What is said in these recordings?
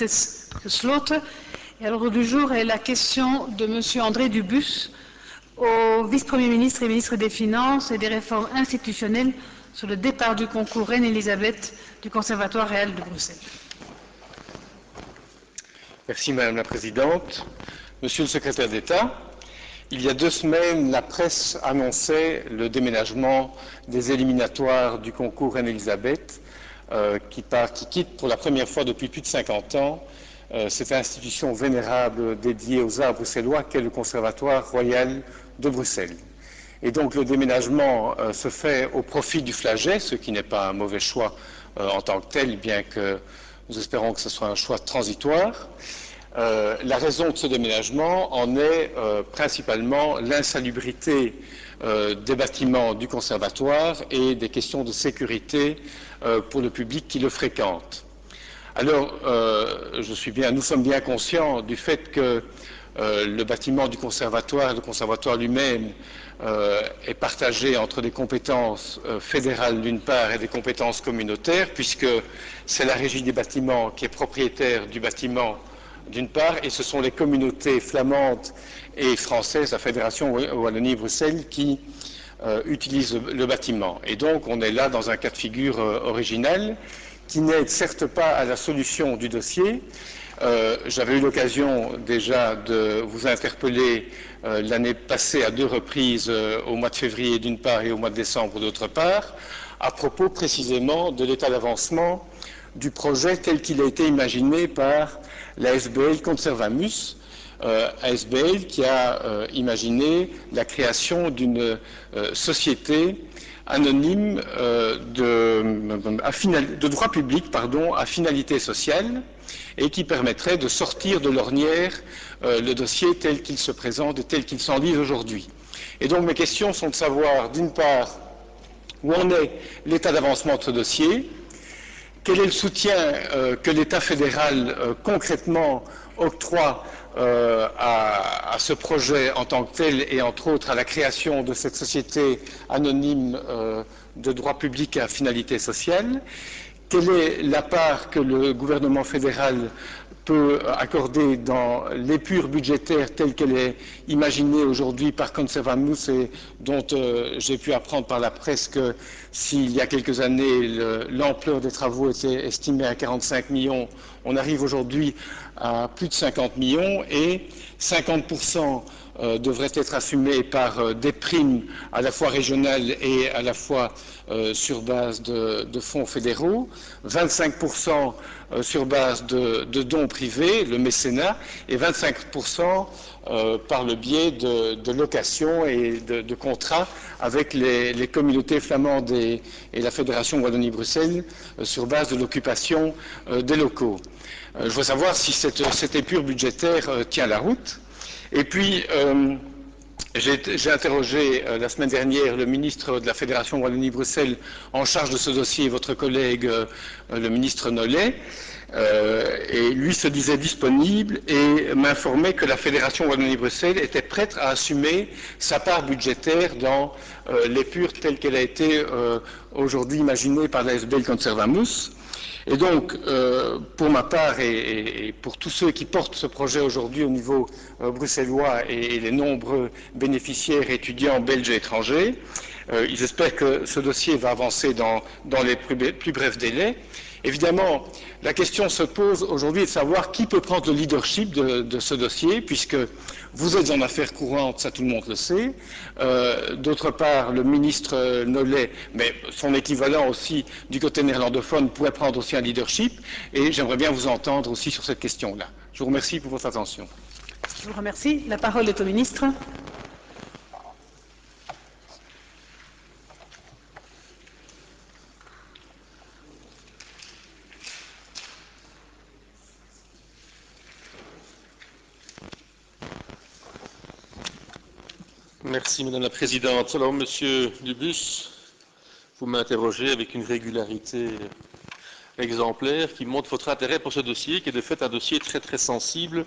est gesloten. Et à l'ordre du jour est la question de M. André Dubus au vice-premier ministre et ministre des Finances et des Réformes institutionnelles sur le départ du concours Reine-Élisabeth du Conservatoire réel de Bruxelles. Merci Madame la Présidente. Monsieur le Secrétaire d'État, il y a 2 semaines, la presse annonçait le déménagement des éliminatoires du concours Reine-Élisabeth qui quitte pour la première fois depuis plus de 50 ans cette institution vénérable dédiée aux arts bruxellois qu'est le Conservatoire royal de Bruxelles. Et donc le déménagement se fait au profit du Flaget, ce qui n'est pas un mauvais choix en tant que tel, bien que nous espérons que ce soit un choix transitoire. La raison de ce déménagement en est principalement l'insalubrité des bâtiments du conservatoire et des questions de sécurité pour le public qui le fréquente. Alors, nous sommes bien conscients du fait que le bâtiment du conservatoire, le conservatoire lui-même, est partagé entre des compétences fédérales d'une part et des compétences communautaires, puisque c'est la régie des bâtiments qui est propriétaire du bâtiment d'une part, et ce sont les communautés flamandes et françaises, la Fédération Wallonie-Bruxelles, qui utilisent le bâtiment. Et donc, on est là dans un cas de figure original qui n'aide certes pas à la solution du dossier. J'avais eu l'occasion déjà de vous interpeller l'année passée à 2 reprises, au mois de février d'une part et au mois de décembre d'autre part, à propos précisément de l'état d'avancement du projet tel qu'il a été imaginé par la SBL Conservamus, ASBL qui a imaginé la création d'une société anonyme de droit public à finalité sociale et qui permettrait de sortir de l'ornière le dossier tel qu'il se présente et tel qu'il s'enlise aujourd'hui. Et donc mes questions sont de savoir, d'une part, où en est l'état d'avancement de ce dossier, quel est le soutien que l'État fédéral concrètement octroie à ce projet en tant que tel et entre autres à la création de cette société anonyme de droit public à finalité sociale, quelle est la part que le gouvernement fédéral peut accorder dans l'épure budgétaire telle qu'elle est imaginée aujourd'hui par Conservamus et dont j'ai pu apprendre par la presse que s'il y a quelques années l'ampleur des travaux était estimée à 45 millions, on arrive aujourd'hui à plus de 50 millions et 50% devrait être assumé par des primes à la fois régionales et à la fois sur base de fonds fédéraux, 25% sur base de dons privés, le mécénat, et 25% par le biais de locations et de contrats avec les communautés flamandes et la Fédération Wallonie-Bruxelles sur base de l'occupation des locaux. Je veux savoir si cette épure budgétaire tient la route. Et puis, j'ai interrogé la semaine dernière le ministre de la Fédération Wallonie-Bruxelles en charge de ce dossier, votre collègue, le ministre Nollet, et lui se disait disponible et m'informait que la Fédération Wallonie-Bruxelles était prête à assumer sa part budgétaire dans l'épure telle qu'elle a été aujourd'hui imaginée par la SBL Conservamus. Et donc, pour ma part et pour tous ceux qui portent ce projet aujourd'hui au niveau bruxellois et les nombreux bénéficiaires étudiants belges et étrangers, ils espèrent que ce dossier va avancer dans les plus brefs délais. Évidemment, la question se pose aujourd'hui de savoir qui peut prendre le leadership de ce dossier, puisque vous êtes en affaires courantes, ça tout le monde le sait. D'autre part, le ministre Nollet, mais son équivalent aussi du côté néerlandophone, pourrait prendre aussi un leadership, et j'aimerais bien vous entendre aussi sur cette question-là. Je vous remercie pour votre attention. Je vous remercie. La parole est au ministre. Merci Madame la Présidente. Alors Monsieur Dubus, vous m'interrogez avec une régularité exemplaire qui montre votre intérêt pour ce dossier, qui est de fait un dossier très très sensible,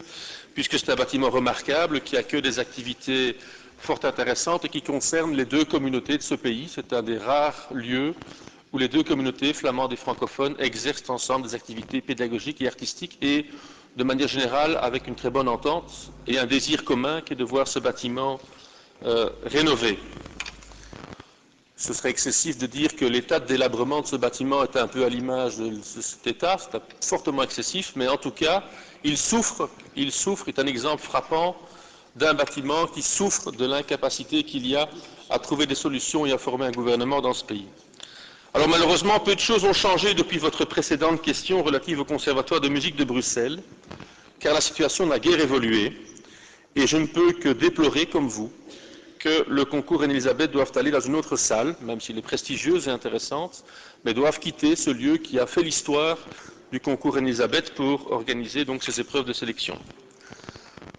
puisque c'est un bâtiment remarquable qui accueille des activités fort intéressantes et qui concerne les 2 communautés de ce pays. C'est un des rares lieux où les deux communautés, flamandes et francophones, exercent ensemble des activités pédagogiques et artistiques et, de manière générale, avec une très bonne entente et un désir commun qui est de voir ce bâtiment rénové. Ce serait excessif de dire que l'état de délabrement de ce bâtiment est un peu à l'image de cet état, c'est fortement excessif, mais en tout cas, il souffre, est un exemple frappant d'un bâtiment qui souffre de l'incapacité qu'il y a à trouver des solutions et à former un gouvernement dans ce pays. Alors malheureusement, peu de choses ont changé depuis votre précédente question relative au Conservatoire de musique de Bruxelles, car la situation n'a guère évolué, et je ne peux que déplorer, comme vous, que le concours Reine-Élisabeth doive aller dans une autre salle, même s'il est prestigieuse et intéressante, mais doivent quitter ce lieu qui a fait l'histoire du concours Reine-Élisabeth pour organiser donc ces épreuves de sélection.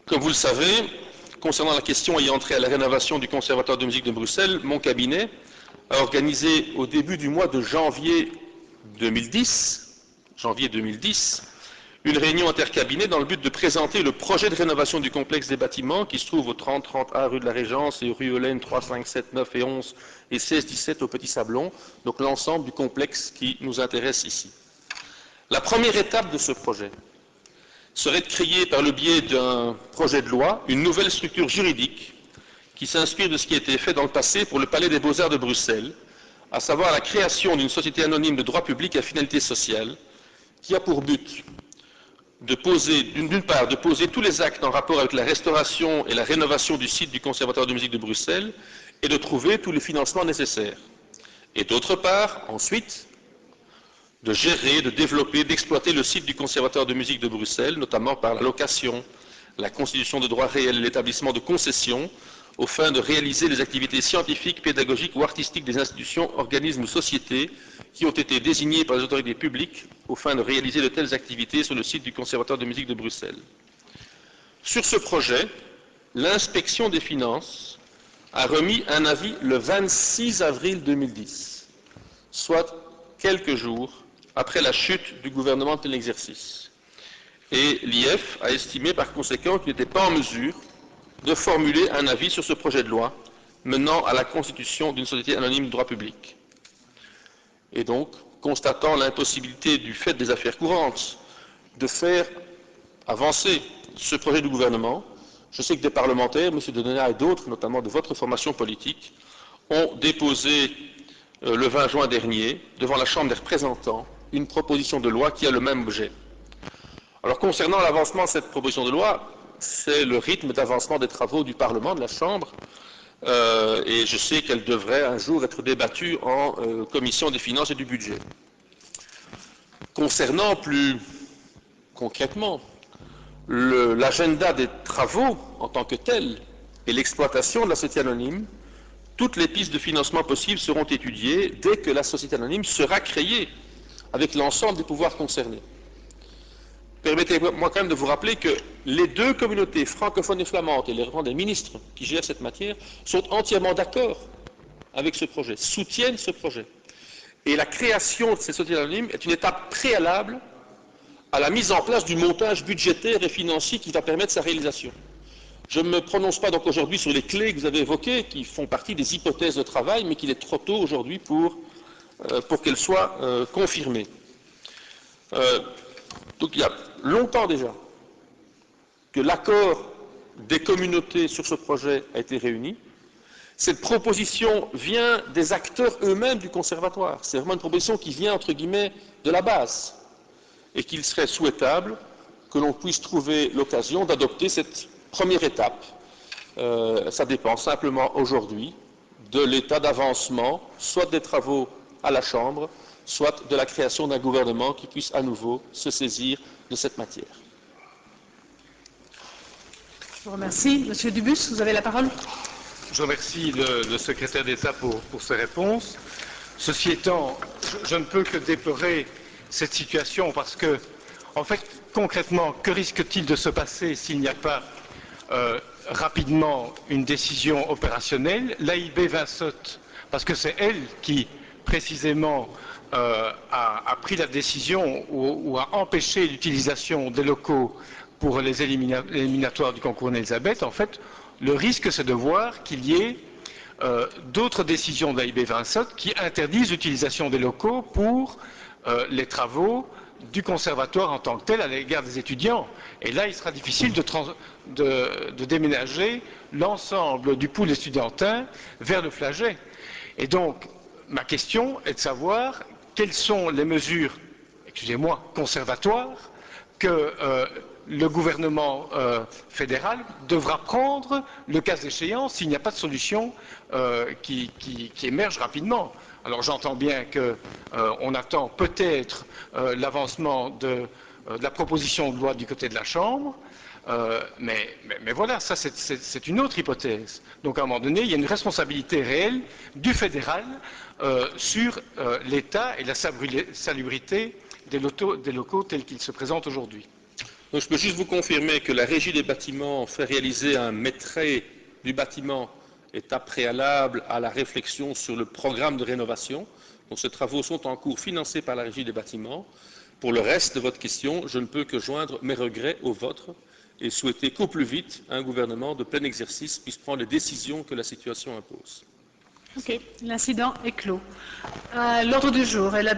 Comme vous le savez, concernant la question ayant trait à la rénovation du Conservatoire de musique de Bruxelles, mon cabinet a organisé au début du mois de janvier 2010, une réunion intercabinet dans le but de présenter le projet de rénovation du complexe des bâtiments qui se trouve au 30-30A rue de la Régence et rue Eulaine 3, 5, 7, 9 et 11 et 16, 17 au Petit Sablon, donc l'ensemble du complexe qui nous intéresse ici. La première étape de ce projet serait de créer par le biais d'un projet de loi une nouvelle structure juridique qui s'inspire de ce qui a été fait dans le passé pour le Palais des Beaux-Arts de Bruxelles, à savoir la création d'une société anonyme de droit public à finalité sociale qui a pour but de poser, d'une part, de poser tous les actes en rapport avec la restauration et la rénovation du site du Conservatoire de musique de Bruxelles et de trouver tous les financements nécessaires. Et d'autre part, ensuite, de gérer, de développer, d'exploiter le site du Conservatoire de musique de Bruxelles, notamment par la location, la constitution de droits réels et l'établissement de concessions, aux fins de réaliser les activités scientifiques, pédagogiques ou artistiques des institutions, organismes ou sociétés qui ont été désignés par les autorités publiques aux fins de réaliser de telles activités sur le site du Conservatoire de musique de Bruxelles. Sur ce projet, l'inspection des finances a remis un avis le 26 avril 2010, soit quelques jours après la chute du gouvernement de plein exercice. Et l'IF a estimé par conséquent qu'il n'était pas en mesure de formuler un avis sur ce projet de loi menant à la constitution d'une société anonyme de droit public. Et donc, constatant l'impossibilité du fait des affaires courantes de faire avancer ce projet du gouvernement, je sais que des parlementaires, M. Denena et d'autres, notamment de votre formation politique, ont déposé le 20 juin dernier, devant la Chambre des représentants, une proposition de loi qui a le même objet. Alors, concernant l'avancement de cette proposition de loi, c'est le rythme d'avancement des travaux du Parlement, de la Chambre, et je sais qu'elle devrait un jour être débattue en commission des finances et du budget. Concernant plus concrètement l'agenda des travaux en tant que tel et l'exploitation de la société anonyme, toutes les pistes de financement possibles seront étudiées dès que la société anonyme sera créée avec l'ensemble des pouvoirs concernés. Permettez-moi quand même de vous rappeler que les deux communautés francophones et flamandes et les représentants des ministres qui gèrent cette matière sont entièrement d'accord avec ce projet, soutiennent ce projet. Et la création de ces sociétés anonymes est une étape préalable à la mise en place du montage budgétaire et financier qui va permettre sa réalisation. Je ne me prononce pas donc aujourd'hui sur les clés que vous avez évoquées, qui font partie des hypothèses de travail, mais qu'il est trop tôt aujourd'hui pour qu'elles soient confirmées. Donc il y a longtemps déjà que l'accord des communautés sur ce projet a été réuni. Cette proposition vient des acteurs eux-mêmes du conservatoire. C'est vraiment une proposition qui vient, entre guillemets, de la base. Et qu'il serait souhaitable que l'on puisse trouver l'occasion d'adopter cette première étape. Ça dépend simplement aujourd'hui de l'état d'avancement, soit des travaux à la Chambre, soit de la création d'un gouvernement qui puisse à nouveau se saisir de cette matière. Je vous remercie. Monsieur Dubus, vous avez la parole. Je remercie le secrétaire d'État pour ses réponses. Ceci étant, je ne peux que déplorer cette situation parce que, en fait, concrètement, que risque-t-il de se passer s'il n'y a pas rapidement une décision opérationnelle? L'AIB Vinsotte, parce que c'est elle qui, précisément, a pris la décision ou a empêché l'utilisation des locaux pour les éliminatoires du concours Reine-Élisabeth, en fait, le risque, c'est de voir qu'il y ait d'autres décisions de l'AIB Vinsotte qui interdisent l'utilisation des locaux pour les travaux du conservatoire en tant que tel à l'égard des étudiants. Et là, il sera difficile de déménager l'ensemble du pool estudiantin vers le Flaget. Et donc, ma question est de savoir quelles sont les mesures, excusez-moi, conservatoires que le gouvernement fédéral devra prendre, le cas échéant, s'il n'y a pas de solution qui émerge rapidement. Alors j'entends bien qu'on attend peut-être l'avancement de la proposition de loi du côté de la Chambre, mais voilà, ça c'est une autre hypothèse. Donc à un moment donné, il y a une responsabilité réelle du fédéral sur l'état et la salubrité des locaux tels qu'ils se présentent aujourd'hui. Donc je peux juste vous confirmer que la régie des bâtiments fait réaliser un maîtrise du bâtiment, étape préalable à la réflexion sur le programme de rénovation. Donc ces travaux sont en cours financés par la régie des bâtiments. Pour le reste de votre question, je ne peux que joindre mes regrets aux vôtres et souhaiter qu'au plus vite un gouvernement de plein exercice puisse prendre les décisions que la situation impose. Ok, l'incident est clos. L'ordre du jour est la